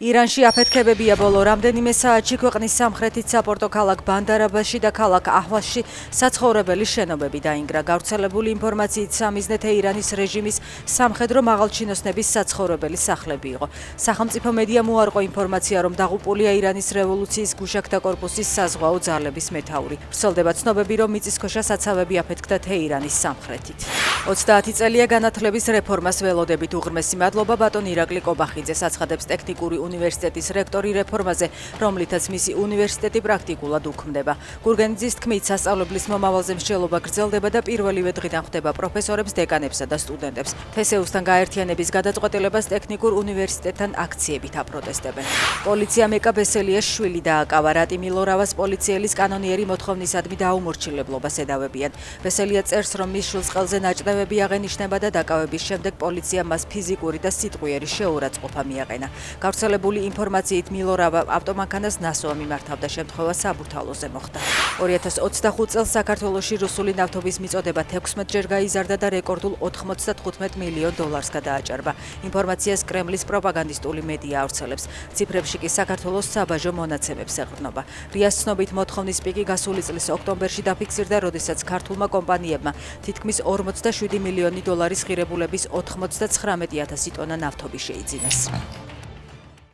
ირანში აფეთქებებია ბოლო რამდენიმე საათში ქვეყნის სამხრეთით საპორტო ქალაქ ბანდარაბაში და ქალაქ აჰვაზში საცხოვრებელი შენობები დაინგრა. გავრცელებული ინფორმაციით სამიზნე თეირანის რეჟიმის სამხედრო მაღალჩინოსნების საცხოვრებელი სახლები იყო. სახელმწიფო მედიამ უარყო ინფორმაცია, რომ დაღუპულია ირანის რევოლუციის გუშაქთა კორპუსის საზღვაო ძალების მეთაური. ვრცელდება ცნობები, რომ მიწისქვეშა საცავები აფეთქდა თეირანის სამხრეთით. 30 წელია განათლების რეფორმას ველოდებით. უღრმესი მადლობა ბატონ ირაკლი კობახიძეს, აცხადებს ტექნიკური უნივერსიტეტის რექტორი რეფორმაზე, რომლითაც მისი უნივერსიტეტი პრაქტიკულად უქმდება. გურგენიძის თქმით, სასწავლებლის მომავალზე მსჯელობა გრძელდება და პირველივე დღიდან ხვდება პროფესორებს, დეკანებსა და სტუდენტებს. თესეუსთან გაერთიანების გადაწყვეტილებას ტექნიკურ უნივერსიტეტთან აქციებით აპროტესტებენ. პოლიციამ ეკა ბესელიას შვილი დააკავა. რატი მილორავას პოლიციელის კანონიერი მოთხოვნისადმი დაუმორჩილებლობას ედავებიან. ბესელია წერს, რომ მის შვილს ყელზე ნაჭდევები აღენიშნება და დაკავების შემდეგ პოლიციამ მას ფიზიკური და სიტყვიერი შეურაცხყოფა მიაყენა. გავრცელებული ინფორმაციით მილორავა ავტომანქანას ნასოა მიმართავდა, შემთხვევა საბურთალოზე მოხდა. 2025 წელს საქართველოში რუსული ნავთობის მიწოდება 16-ჯერ გაიზარდა და რეკორდულ $95 მილიონ გადააჭარბა. ინფორმაციას კრემლის პროპაგანდისტული მედია ავრცელებს. ციფრებში კი საქართველოს საბაჟო მონაცემებს ეყრდნობა. რიას ცნობით, მოთხოვნის პიკი გასული წლის ოქტომბერში დაფიქსირდა, როდესაც ქართულმა კომპანიებმა თითქმის $47 მილიონი ღირებულების 99,000 ტონა ნავთობი შეიძინეს.